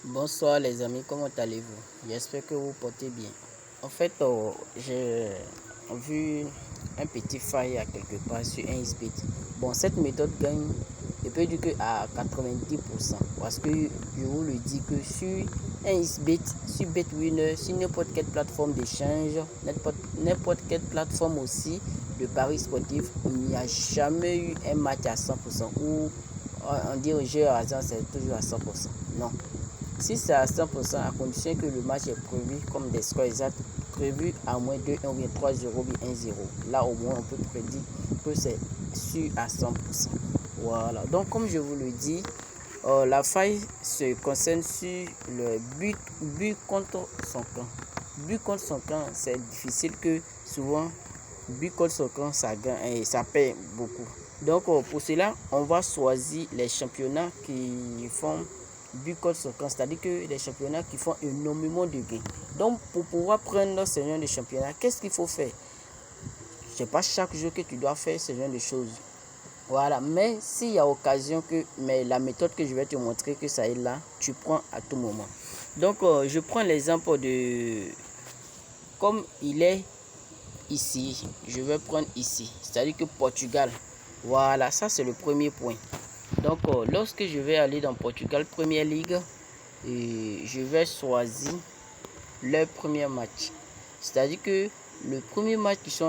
Bonsoir les amis, comment allez-vous? J'espère que vous portez bien. En fait, j'ai vu un petit faille à quelque part sur un XBET. Bon, cette méthode gagne, je peux dire que à 90%. Parce que je vous le dis que sur un XBET, sur BetWinner, sur n'importe quelle plateforme d'échange, n'importe quelle plateforme aussi de paris sportif, il n'y a jamais eu un match à 100% où on dit au jeu à hasard c'est toujours à 100%. Non. Si c'est à 100%, à condition que le match est prévu comme des scores exacts, prévu à moins 2-1 ou bien 3-0 ou bien 1-0. Là, au moins, on peut prédire que c'est sûr à 100%. Voilà. Donc, comme je vous le dis, la faille se concerne sur le but contre son camp. But contre son camp, c'est difficile que souvent, but contre son camp, ça gagne et ça perd beaucoup. Donc, pour cela, on va choisir les championnats qui font but contre son camp, c'est-à-dire que les championnats qui font énormément de gains. Donc, pour pouvoir prendre ce genre de championnat, qu'est-ce qu'il faut faire? C'est pas chaque jour que tu dois faire ce genre de choses. Voilà, mais s'il y a occasion mais la méthode que je vais te montrer que ça est là, tu prends à tout moment. Donc, je prends l'exemple de, comme il est ici, je vais prendre ici, c'est-à-dire que Portugal. Voilà, ça c'est le premier point. Donc, lorsque je vais aller dans Portugal Première Ligue, je vais choisir leur premier match. C'est-à-dire que le premier match qui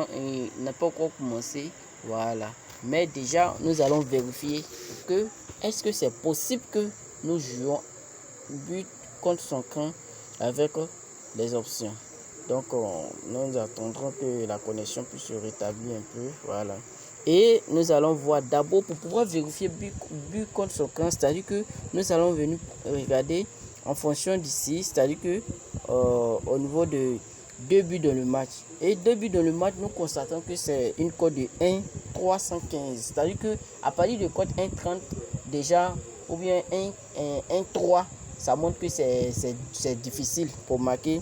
n'a pas encore commencé. Voilà. Mais déjà, nous allons vérifier que est-ce que c'est possible que nous jouons but contre son camp avec les options. Donc, nous attendrons que la connexion puisse se rétablir un peu. Voilà. Et nous allons voir d'abord pour pouvoir vérifier but contre son camp. C'est-à-dire que nous allons venir regarder en fonction d'ici. C'est-à-dire que au niveau de 2 buts dans le match. Et 2 buts dans le match, nous constatons que c'est une cote de 1,315. C'est-à-dire que à partir de cote 1,30 déjà, ou bien 1,3, ça montre que c'est difficile pour marquer.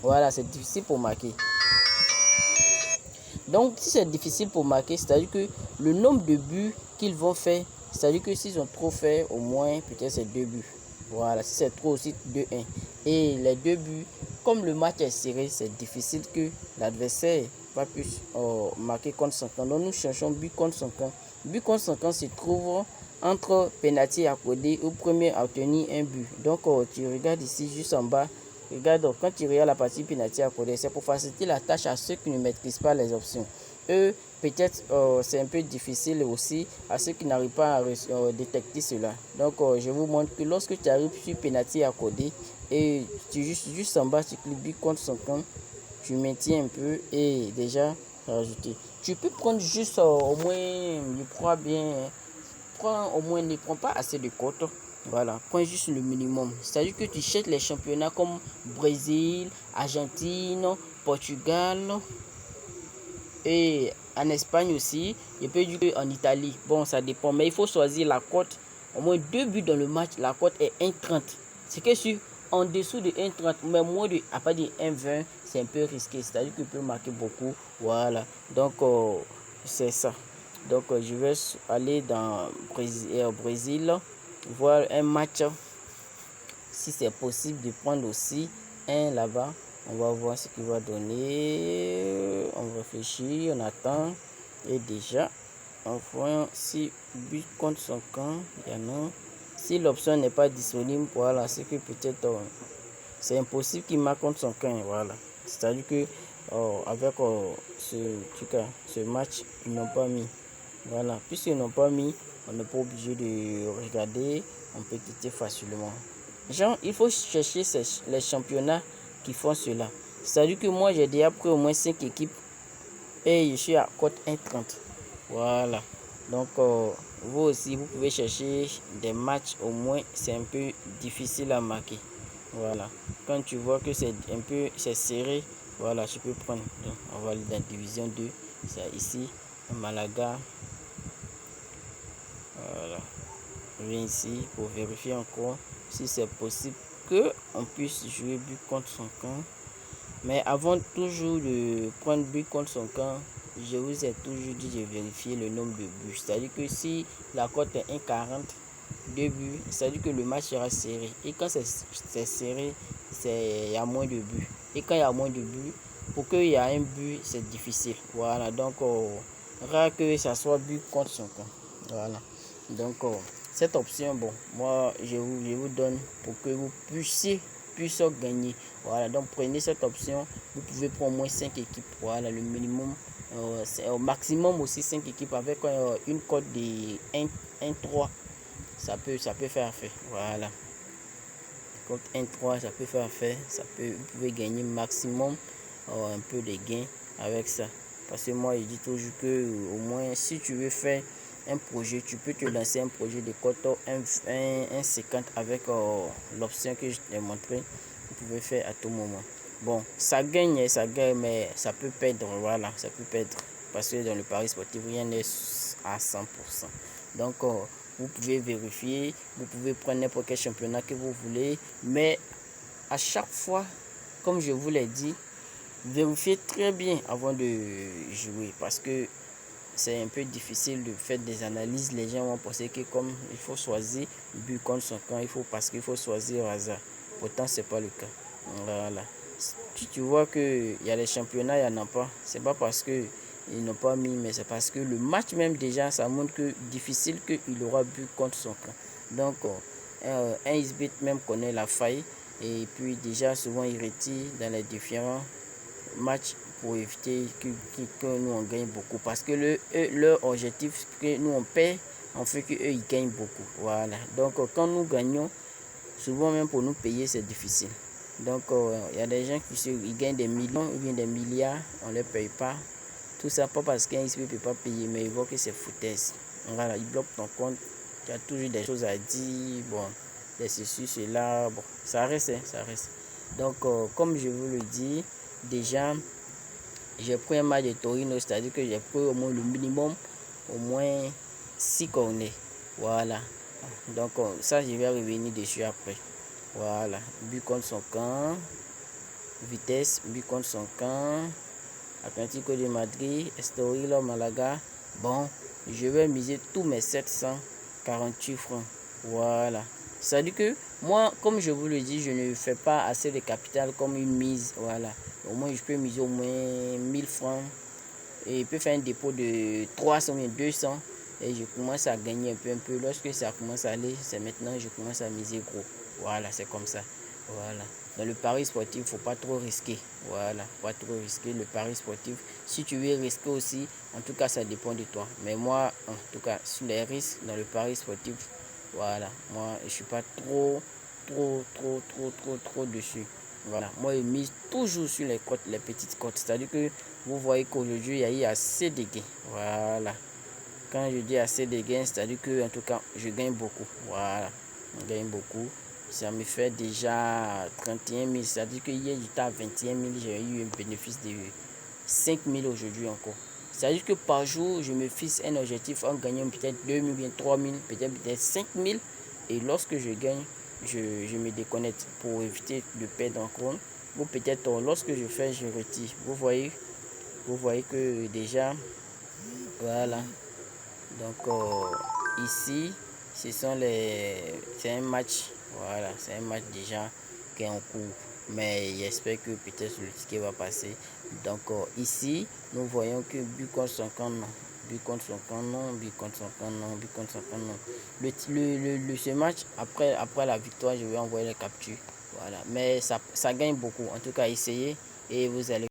Voilà, c'est difficile pour marquer. Donc, si c'est difficile pour marquer, c'est-à-dire que le nombre de buts qu'ils vont faire, c'est-à-dire que s'ils ont trop fait, au moins, peut-être c'est 2 buts. Voilà, si c'est trop aussi, 2-1. Et les 2 buts, comme le match est serré, c'est difficile que l'adversaire va plus marquer contre son camp. Donc, nous cherchons but contre son camp. But contre son camp se trouve entre penalty accordé au premier à obtenir un but. Donc, tu regardes ici, juste en bas. Regarde, quand tu regardes la partie penalty accordée, c'est pour faciliter la tâche à ceux qui ne maîtrisent pas les options. Eux, peut-être c'est un peu difficile aussi à ceux qui n'arrivent pas à détecter cela. Donc, je vous montre que lorsque tu arrives sur penalty accordé et tu juste en bas, tu cliques but contre son camp, tu maintiens un peu et déjà rajouter. Tu peux prendre juste au moins, je crois bien, au moins, ne prends pas assez de cotes. Voilà, prends juste le minimum. C'est-à-dire que tu cherches les championnats comme Brésil, Argentine, Portugal et en Espagne aussi. Et puis en Italie. Bon, ça dépend. Mais il faut choisir la cote. Au moins 2 buts dans le match. La cote est 1,30. C'est que sur en dessous de 1,30, mais moins de à part de 1,20, c'est un peu risqué. C'est-à-dire que tu peux marquer beaucoup. Voilà. Donc, c'est ça. Donc, je vais aller dans Brésil, voir un match. Si c'est possible de prendre aussi un là-bas, on va voir ce qu'il va donner. On réfléchit, on attend. Et déjà, on voit si but contre son camp, il y en a. Si l'option n'est pas disponible, voilà, c'est que peut-être c'est impossible qu'il marque contre son camp. Voilà. C'est-à-dire que avec ce match, ils n'ont pas mis. Voilà, puisqu'ils n'ont pas mis, on n'est pas obligé de regarder, on peut quitter facilement. Genre, il faut chercher les championnats qui font cela. C'est-à-dire que moi, j'ai déjà pris au moins 5 équipes et je suis à cote 1,30. Voilà. Donc, vous aussi, vous pouvez chercher des matchs au moins, c'est un peu difficile à marquer. Voilà. Quand tu vois que c'est un peu, c'est serré, voilà, je peux prendre. Donc, on va aller dans la division 2. C'est ici, Malaga. Voilà. Je viens ici pour vérifier encore si c'est possible que on puisse jouer but contre son camp. Mais avant toujours de prendre but contre son camp, je vous ai toujours dit de vérifier le nombre de buts. C'est-à-dire que si la cote est 1,40, 2 buts, ça veut dire que le match sera serré. Et quand c'est serré, il y a moins de buts. Et quand il y a moins de buts, pour qu'il y ait un but, c'est difficile. Voilà, donc rare que ça soit but contre son camp. Voilà, donc cette option, bon, moi je vous donne pour que vous puissiez gagner. Voilà, donc prenez cette option. Vous pouvez prendre au moins 5 équipes. Voilà, le minimum. C'est au maximum aussi 5 équipes avec une cote de 1-3. Ça peut faire affaire. Voilà. Cote 1-3, ça peut faire affaire. Vous pouvez gagner maximum un peu de gains avec ça. Parce que moi, je dis toujours que au moins, si tu veux faire un projet, tu peux te lancer un projet de cote 1,50 avec l'option que je t'ai montré. Vous pouvez faire à tout moment. Bon, ça gagne, mais ça peut perdre. Voilà, ça peut perdre. Parce que dans le pari sportif, rien n'est à 100%. Donc, vous pouvez vérifier, vous pouvez prendre n'importe quel championnat que vous voulez. Mais à chaque fois, comme je vous l'ai dit, vérifiez très bien avant de jouer. Parce que c'est un peu difficile de faire des analyses. Les gens vont penser que comme il faut choisir le but contre son camp, parce qu'il faut choisir au hasard. Pourtant, ce n'est pas le cas. Voilà. Si tu vois qu'il y a les championnats, il n'y en a pas. Ce n'est pas parce qu'ils n'ont pas mis, mais c'est parce que le match même déjà, ça montre que difficile qu'il aura but contre son camp. Donc, un XBet même connaît la faille. Et puis déjà, souvent, il retire dans les différents matchs pour éviter que nous on gagne beaucoup. Parce que leur objectif, que nous on perd, on fait qu'eux ils gagnent beaucoup. Voilà. Donc, quand nous gagnons, souvent même pour nous payer, c'est difficile. Donc, il y a des gens qui gagnent des millions ou bien des milliards, on ne les paye pas. Tout ça, pas parce qu'un XP ne peut pas payer, mais ils voient que c'est foutaise. Voilà, ils bloquent ton compte. Tu as toujours des choses à dire. Bon, ceci, cela. Bon, ça reste, ça reste. Donc, comme je vous le dis, déjà, j'ai pris un match de Torino, c'est-à-dire que j'ai pris au moins le minimum, au moins 6 cornets. Voilà. Donc, ça, je vais revenir dessus après. Voilà, but contre son camp, Vitesse, but contre son camp, Atlético de Madrid, Estoril, Malaga. Bon, je vais miser tous mes 748 francs. Voilà. Ça veut dire que moi, comme je vous le dis, je ne fais pas assez de capital comme une mise. Voilà. Au moins, je peux miser au moins 1000 francs. Et je peux faire un dépôt de 300 ou 200. Et je commence à gagner un peu. Lorsque ça commence à aller, c'est maintenant je commence à miser gros. Voilà, c'est comme ça. Voilà. Dans le pari sportif, il ne faut pas trop risquer. Voilà, pas trop risquer le pari sportif. Si tu veux risquer aussi, en tout cas, ça dépend de toi. Mais moi, en tout cas, sur les risques dans le pari sportif, voilà, moi, je ne suis pas trop dessus. Voilà, moi, je mise toujours sur les cotes, les petites cotes. C'est-à-dire que vous voyez qu'aujourd'hui, il y a eu assez de gains. Voilà. Quand je dis assez de gains, c'est-à-dire que, en tout cas, je gagne beaucoup. Voilà, je gagne beaucoup. Ça me fait déjà 31 000. C'est-à-dire que hier, j'étais à 21 000. J'ai eu un bénéfice de 5 000 aujourd'hui encore. C'est-à-dire que par jour, je me fixe un objectif en gagnant peut-être 2 000, 3 000, peut-être 5 000. Et lorsque je gagne, je me déconnecte pour éviter de perdre encore. Ou peut-être lorsque je fais, je retire. Vous voyez que déjà, voilà. Donc ici, c'est un match. Voilà, c'est un match déjà qui est en cours. Mais j'espère que peut-être le ticket va passer. Donc ici, nous voyons que but contre son camp, non. But contre son camp, non. But contre son camp, non. But contre son camp, non. Ce match, après la victoire, je vais envoyer les captures. Voilà. Mais ça gagne beaucoup. En tout cas, essayez et vous allez